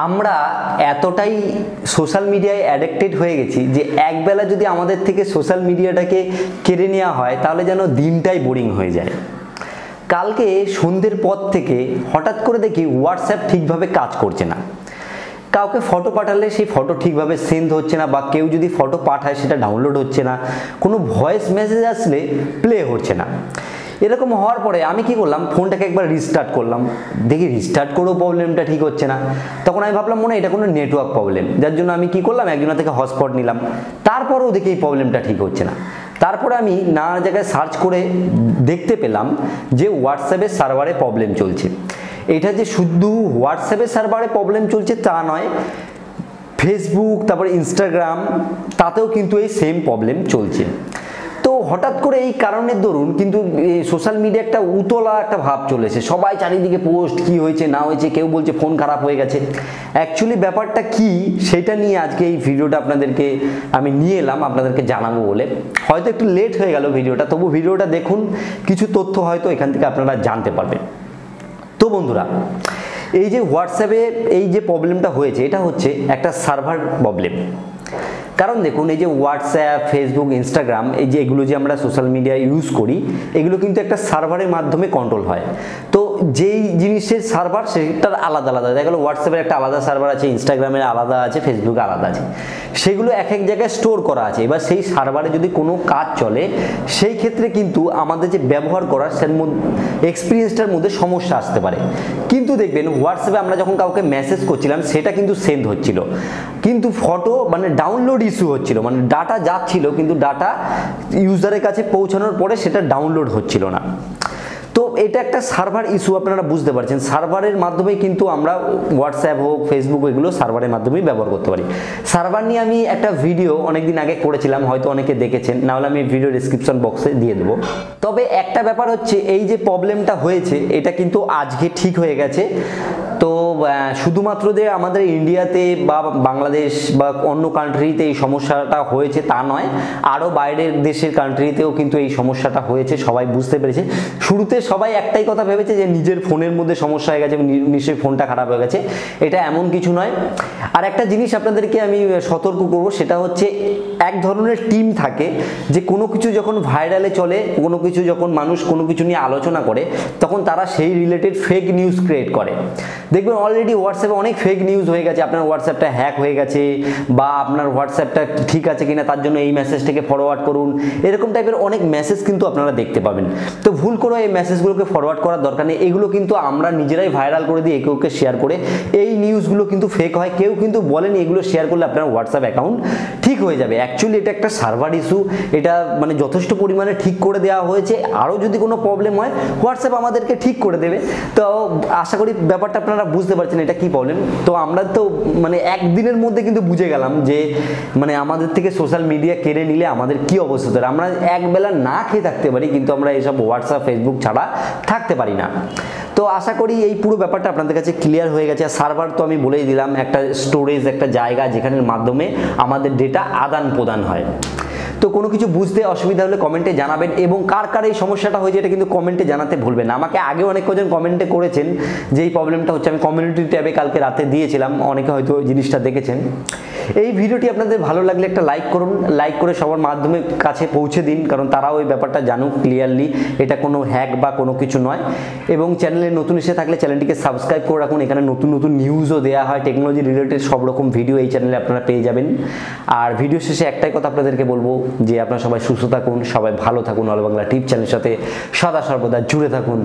আমরা এতটাই সোশ্যাল মিডিয়ায় অ্যাডিক্টেড হয়ে গেছি যে একবেলা যদি আমাদের থেকে সোশ্যাল মিডিয়াটাকে কেড়ে নেওয়া হয় তাহলে যেন দিনটাই বোরিং হয়ে যায়। কালকে সন্ধ্যের পর থেকে হঠাৎ করে দেখি হোয়াটসঅ্যাপ ঠিকভাবে কাজ করছে না। কাউকে ফটো পাঠালে সেই ফটো ঠিকভাবে সেন্ড হচ্ছে না, বা কেউ যদি ফটো পাঠায় সেটা ডাউনলোড হচ্ছে না, কোনো ভয়েস মেসেজ আসলে প্লে হচ্ছে না। এরকম হওয়ার পরে আমি কি করলাম, ফোনটাকে একবার রিস্টার্ট করলাম, দেখি রিস্টার্ট করেও প্রবলেমটা ঠিক হচ্ছে না। তখন আমি ভাবলাম মনে হয় এটা কোনো নেটওয়ার্ক প্রবলেম, যার জন্য আমি কি করলাম, একজনের থেকে হটস্পট নিলাম। তারপরেও দেখি এই প্রবলেমটা ঠিক হচ্ছে না। তারপরে আমি নানা জায়গায় সার্চ করে দেখতে পেলাম যে হোয়াটসঅ্যাপের সার্ভারে প্রবলেম চলছে। এটা যে শুধু হোয়াটসঅ্যাপের সার্ভারে প্রবলেম চলছে তা নয়, ফেসবুক তারপরে ইনস্টাগ্রাম তাতেও কিন্তু এই সেম প্রবলেম চলছে। তো হঠাৎ করে এই কারণের দরুন কিন্তু সোশ্যাল মিডিয়া একটা উতলা একটা ভাব চলেছে, সবাই চারিদিকে পোস্ট কি হয়েছে না হয়েছে, কেউ বলছে ফোন খারাপ হয়ে গেছে। অ্যাকচুয়ালি ব্যাপারটা কি সেটা নিয়ে আজকে এই ভিডিওটা আপনাদেরকে আমি নিয়ে এলাম, আপনাদেরকে জানাবো বলে। হয়তো একটু লেট হয়ে গেল ভিডিওটা, তবু ভিডিওটা দেখুন, কিছু তথ্য হয়তো এখান থেকে আপনারা জানতে পারবেন। তো বন্ধুরা, এই যে হোয়াটসঅ্যাপে এই যে প্রবলেমটা হয়েছে এটা হচ্ছে একটা সার্ভার প্রবলেম। কারণ দেখুন, এই যে হোয়াটসঅ্যাপ, ফেসবুক, ইনস্টাগ্রাম, এই যে এগুলো যে আমরা সোশ্যাল মিডিয়া ইউজ করি, এগুলো কিন্তু একটা সার্ভারের মাধ্যমে কন্ট্রোল হয়। তো যেই জিনিসের সার্ভার সেটার আলাদা আলাদা, দেখা গেলো হোয়াটসঅ্যাপের একটা আলাদা সার্ভার আছে, ইনস্টাগ্রামের আলাদা আছে, ফেসবুকে আলাদা আছে, সেগুলো এক এক জায়গায় স্টোর করা আছে। এবার সেই সার্ভারে যদি কোনো কাজ চলে সেই ক্ষেত্রে কিন্তু আমাদের যে ব্যবহার করার সের মধ্যে এক্সপিরিয়েন্সটার মধ্যে সমস্যা আসতে পারে। কিন্তু দেখবেন হোয়াটসঅ্যাপে আমরা যখন কাউকে মেসেজ করছিলাম সেটা কিন্তু সেন্ড হচ্ছিল, কিন্তু ফটো মানে ডাউনলোড ইস্যু হচ্ছিল, মানে ডাটা যাচ্ছিল কিন্তু ডাটা ইউজারের কাছে পৌঁছানোর পরে সেটা ডাউনলোড হচ্ছিল না। তো এটা একটা সার্ভার ইস্যু, আপনারা বুঝতে পারছেন। সার্ভারের মাধ্যমে কিন্তু আমরা হোয়াটসঅ্যাপ হোক, ফেসবুক, এগুলো সার্ভারের মাধ্যমেই ব্যবহার করতে পারি। সার্ভার নিয়ে আমি একটা ভিডিও অনেকদিন আগে করেছিলাম, হয়তো অনেকে দেখেছেন, নাহলে আমি ভিডিও ডিসক্রিপশন বক্সে দিয়ে দেবো। তবে একটা ব্যাপার হচ্ছে, এই যে প্রবলেমটা হয়েছে এটা কিন্তু আজকে ঠিক হয়ে গেছে। তো শুধুমাত্র যে আমাদের ইন্ডিয়াতে বা বাংলাদেশ বা অন্য কান্ট্রিতে এই সমস্যাটা হয়েছে তা নয়, আরও বাইরের দেশের কান্ট্রিতেও কিন্তু এই সমস্যাটা হয়েছে, সবাই বুঝতে পেরেছে। শুরুতে সবাই একটাই কথা ভেবেছে যে নিজের ফোনের মধ্যে সমস্যা হয়ে গেছে, নিশ্চয়ই ফোনটা খারাপ হয়ে গেছে। এটা এমন কিছু নয়। আর একটা জিনিস আপনাদেরকে আমি সতর্ক করব, সেটা হচ্ছে এক ধরনের টিম থাকে যে কোনো কিছু যখন ভাইরালে চলে, কোনো কিছু যখন মানুষ কোনো কিছু নিয়ে আলোচনা করে, তখন তারা সেই রিলেটেড ফেক নিউজ ক্রিয়েট করে। দেখবেন অলরেডি হোয়াটসঅ্যাপে অনেক ফেক নিউজ হয়ে গেছে, আপনার হোয়াটসঅ্যাপটা হ্যাক হয়ে গেছে, বা আপনার হোয়াটসঅ্যাপটা ঠিক আছে কিনা তার জন্য এই মেসেজটাকে ফরওয়ার্ড করুন, এরকম টাইপের অনেক মেসেজ কিন্তু আপনারা দেখতে পাবেন। তো ভুল করে এই মেসেজগুলোকে ফরওয়ার্ড করার দরকার নেই। এগুলো কিন্তু আমরা নিজেরাই ভাইরাল করে দিই, একে ওকে শেয়ার করে। এই নিউজগুলো কিন্তু ফেক হয়, কেউ কিন্তু বলেনি এগুলো শেয়ার করলে আপনার হোয়াটসঅ্যাপ অ্যাকাউন্ট ঠিক হয়ে যাবে। অ্যাকচুয়ালি এটা একটা সার্ভার ইস্যু, এটা মানে যথেষ্ট পরিমাণে ঠিক করে দেওয়া হয়েছে। আরও যদি কোনো প্রবলেম হয় হোয়াটসঅ্যাপ আমাদেরকে ঠিক করে দেবে। তো আশা করি ব্যাপারটা আপনারা বুঝতে পারছেন এটা কি প্রবলেম। তো আমরা তো মানে একদিনের মধ্যে কিন্তু বুঝে গেলাম যে মানে আমাদের থেকে সোশ্যাল মিডিয়া কেড়ে নিলে আমাদের কি অবস্থা হবে। আমরা একবেলা না খেয়ে থাকতে পারি, কিন্তু আমরা এইসব হোয়াটসঅ্যাপ, ফেসবুক ছাড়া থাকতে পারি না। তো আশা করি এই পুরো ব্যাপারটা আপনাদের কাছে ক্লিয়ার হয়ে গেছে। আর সার্ভার তো আমি বলেই দিলাম, একটা স্টোরেজ, একটা জায়গা যেখানের মাধ্যমে আমাদের ডেটা আদান প্রদান হয়। তো কোনো কিছু বুঝতে অসুবিধা হলে কমেন্টে জানাবেন, এবং কার কার এই সমস্যাটা হয়েছে এটা কিন্তু কমেন্টে জানাতে ভুলবেন না। আমাকে আগে অনেক কজন কমেন্টে করেছেন যে এই প্রবলেমটা হচ্ছে, আমি কমিউনিটি ট্যাবে কালকে রাতে দিয়েছিলাম, অনেকে হয়তো ওই জিনিসটা দেখেছেন। এই ভিডিওটি আপনাদের ভালো লাগলে একটা লাইক করুন, লাইক করে সবার মাধ্যমে কাছে পৌঁছে দিন, কারণ তারাও ওই ব্যাপারটা জানুক ক্লিয়ারলি, এটা কোনো হ্যাক বা কোনো কিছু নয়। এবং চ্যানেলে নতুন এসে থাকলে চ্যানেলটিকে সাবস্ক্রাইব করে রাখুন, এখানে নতুন নতুন নিউজও দেওয়া হয়, টেকনোলজি রিলেটেড সব রকম ভিডিও এই চ্যানেলে আপনারা পেয়ে যাবেন। আর ভিডিও শেষে একটাই কথা আপনাদেরকে বলবো যে আপনারা সবাই সুস্থ থাকুন, সবাই ভালো থাকুন, অল বাংলা টিপ চ্যানেলের সাথে সদা সর্বদা জুড়ে থাকুন।